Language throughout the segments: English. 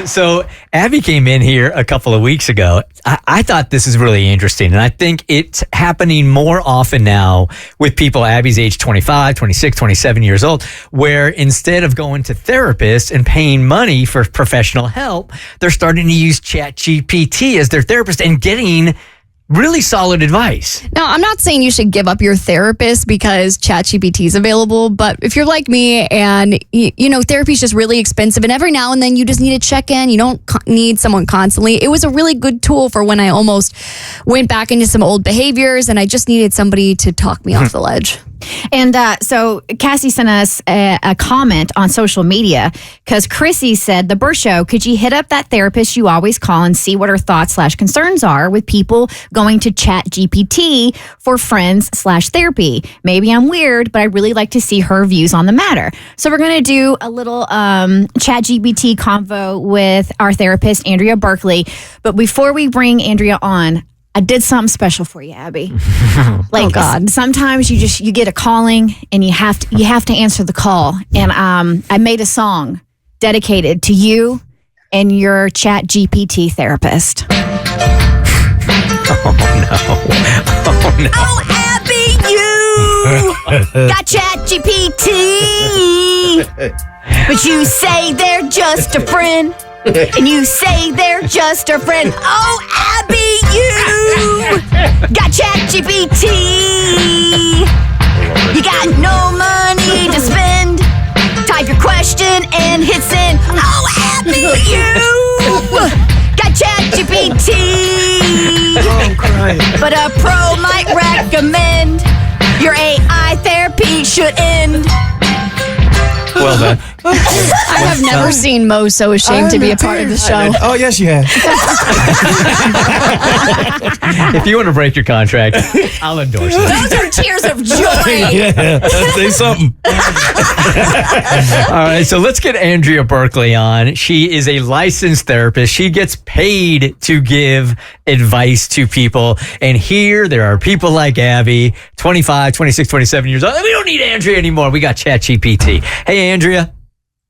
So Abby came in here a couple of weeks ago. I thought this is really interesting, and I think it's happening more often now with people Abby's age 25, 26, 27 years old, where instead of going to therapists and paying money for professional help, they're starting to use ChatGPT as their therapist and getting really solid advice. Now, I'm not saying you should give up your therapist because ChatGPT is available, but if you're like me and, therapy is just really expensive and every now and then you just need to check in, you don't need someone constantly. It was a really good tool for when I almost went back into some old behaviors and I just needed somebody to talk me off the ledge. And so Cassie sent us a comment on social media because Chrissy said, the Bert Show, could you hit up that therapist you always call and see what her thoughts/concerns are with people going to ChatGPT for friends/therapy? Maybe I'm weird, but I really like to see her views on the matter. So we're going to do a little ChatGPT convo with our therapist, Andrea Burkly. But before we bring Andrea on, I did something special for you, Abby. Oh God! Sometimes you get a calling and you have to answer the call. And I made a song dedicated to you and your ChatGPT therapist. Oh no! Oh, Abby, you got ChatGPT, but you say they're just a friend. And you say they're just a friend. Oh, Abby, you got ChatGPT. You got no money to spend. Type your question and hit send. Oh, Abby, you got ChatGPT. Oh, crying. But a pro might recommend your AI therapy should end. Well done. I have never seen Mo so ashamed to be a part of the show. Oh, yes, you have. If you want to break your contract, I'll endorse it. Those are tears of joy. Yeah, say something. All right, so let's get Andrea Burkly on. She is a licensed therapist. She gets paid to give advice to people. And here there are people like Abby, 25, 26, 27 years old. We don't need Andrea anymore. We got ChatGPT. Hey, Andrea.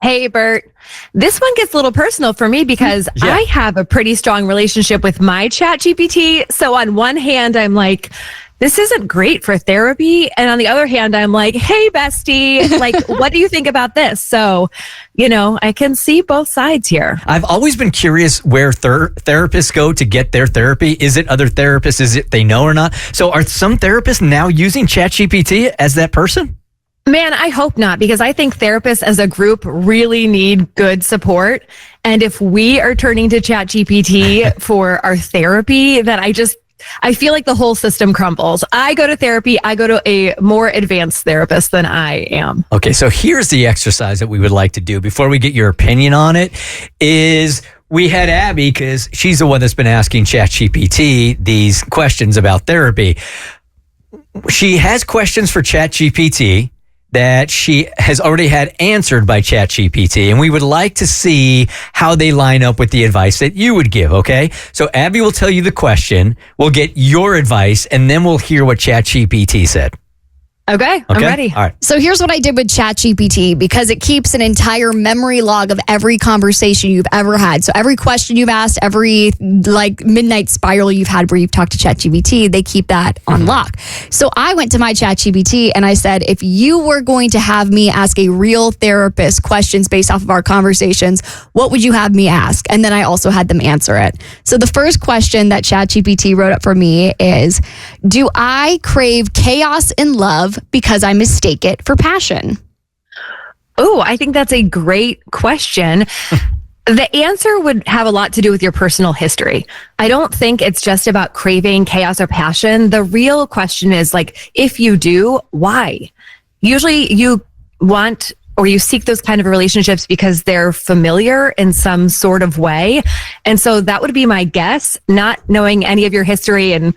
Hey, Bert. This one gets a little personal for me because I have a pretty strong relationship with my ChatGPT. So on one hand, I'm like, this isn't great for therapy. And on the other hand, I'm like, hey, bestie, like, what do you think about this? So, I can see both sides here. I've always been curious where therapists go to get their therapy. Is it other therapists? Is it they know or not? So are some therapists now using ChatGPT as that person? Man, I hope not, because I think therapists as a group really need good support. And if we are turning to ChatGPT for our therapy, then I feel like the whole system crumbles. I go to therapy. I go to a more advanced therapist than I am. Okay, so here's the exercise that we would like to do before we get your opinion on it is we had Abby, because she's the one that's been asking ChatGPT these questions about therapy. She has questions for ChatGPT that she has already had answered by ChatGPT, and we would like to see how they line up with the advice that you would give, okay? So Abby will tell you the question, we'll get your advice, and then we'll hear what ChatGPT said. Okay, I'm ready. All right. So here's what I did with ChatGPT because it keeps an entire memory log of every conversation you've ever had. So every question you've asked, every midnight spiral you've had where you've talked to ChatGPT, they keep that on lock. So I went to my ChatGPT and I said, if you were going to have me ask a real therapist questions based off of our conversations, what would you have me ask? And then I also had them answer it. So the first question that ChatGPT wrote up for me is, do I crave chaos in love because I mistake it for passion? Oh, I think that's a great question. The answer would have a lot to do with your personal history. I don't think it's just about craving chaos or passion. The real question is if you do, why? Usually you want or you seek those kind of relationships because they're familiar in some sort of way. And so that would be my guess, not knowing any of your history and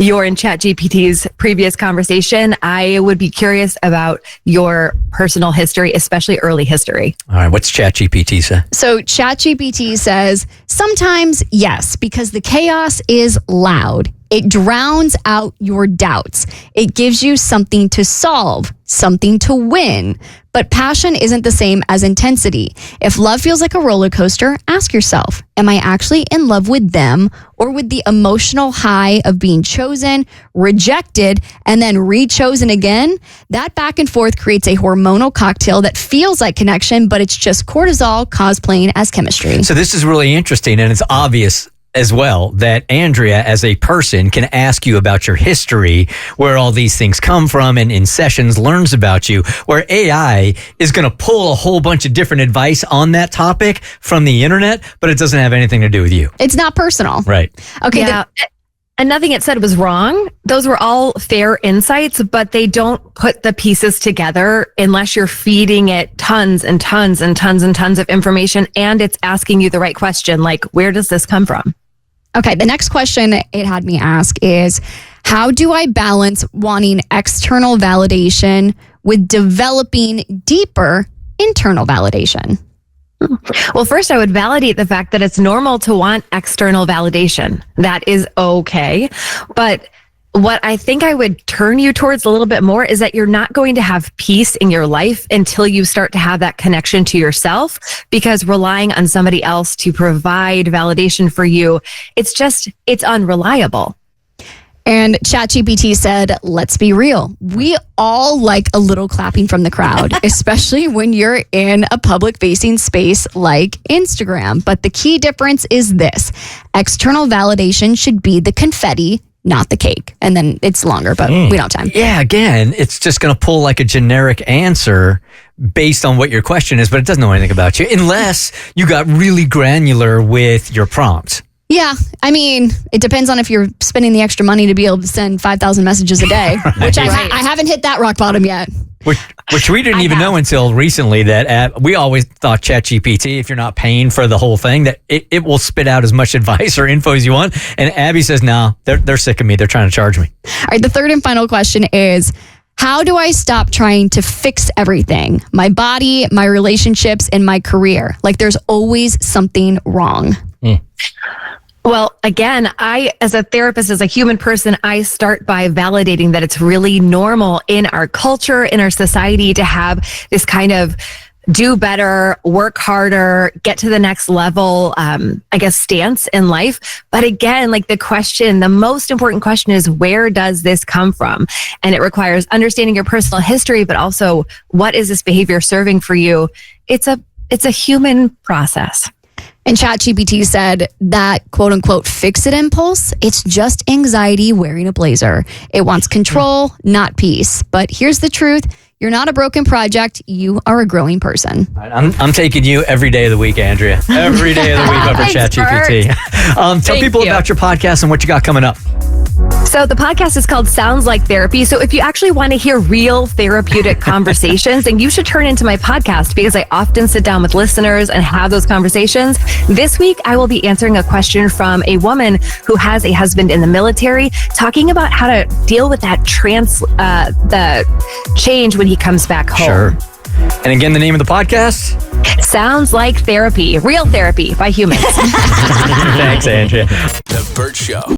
you're in ChatGPT's previous conversation. I would be curious about your personal history, especially early history. All right. What's ChatGPT say? So ChatGPT says, sometimes yes, because the chaos is loud. It drowns out your doubts. It gives you something to solve, something to win. But passion isn't the same as intensity. If love feels like a roller coaster, ask yourself, am I actually in love with them or with the emotional high of being chosen, rejected, and then re-chosen again? That back and forth creates a hormonal cocktail that feels like connection, but it's just cortisol cosplaying as chemistry. So this is really interesting, and it's obvious as well that Andrea as a person can ask you about your history, where all these things come from, and in sessions learns about you, where AI is going to pull a whole bunch of different advice on that topic from the internet, but it doesn't have anything to do with you. It's not personal. Right. Okay. Yeah. And nothing it said was wrong. Those were all fair insights, but they don't put the pieces together unless you're feeding it tons and tons and tons and tons of information, and it's asking you the right question, like, where does this come from? Okay, the next question it had me ask is, how do I balance wanting external validation with developing deeper internal validation? Well, first, I would validate the fact that it's normal to want external validation. That is okay. But what I think I would turn you towards a little bit more is that you're not going to have peace in your life until you start to have that connection to yourself, because relying on somebody else to provide validation for you, it's unreliable. And ChatGPT said, let's be real. We all like a little clapping from the crowd, especially when you're in a public facing space like Instagram. But the key difference is this: external validation should be the confetti, not the cake. And then it's longer, but we don't have time. Yeah, again, it's just going to pull like a generic answer based on what your question is, but it doesn't know anything about you unless you got really granular with your prompts. Yeah, I mean, it depends on if you're spending the extra money to be able to send 5,000 messages a day, which I haven't hit that rock bottom yet. Which we didn't even know until recently that we always thought ChatGPT, if you're not paying for the whole thing, that it will spit out as much advice or info as you want. And Abby says, no, they're sick of me. They're trying to charge me. All right, the third and final question is, how do I stop trying to fix everything? My body, my relationships, and my career. Like there's always something wrong. Well, again, I, as a therapist, as a human person, I start by validating that it's really normal in our culture, in our society, to have this kind of do better, work harder, get to the next level, stance in life. But again, like the most important question is, where does this come from? And it requires understanding your personal history, but also, what is this behavior serving for you? It's a human process. And ChatGPT said that quote unquote fix it impulse, it's just anxiety wearing a blazer. It wants control, not peace. But here's the truth. You're not a broken project. You are a growing person. I'm taking you every day of the week, Andrea. Every day of the week over ChatGPT. Tell people about your podcast and what you got coming up. So the podcast is called Sounds Like Therapy. So if you actually want to hear real therapeutic conversations, then you should turn into my podcast, because I often sit down with listeners and have those conversations. This week, I will be answering a question from a woman who has a husband in the military, talking about how to deal with that the change when he comes back home. Sure. And again, the name of the podcast? Sounds Like Therapy. Real therapy by humans. Thanks, Andrea. The Bert Show.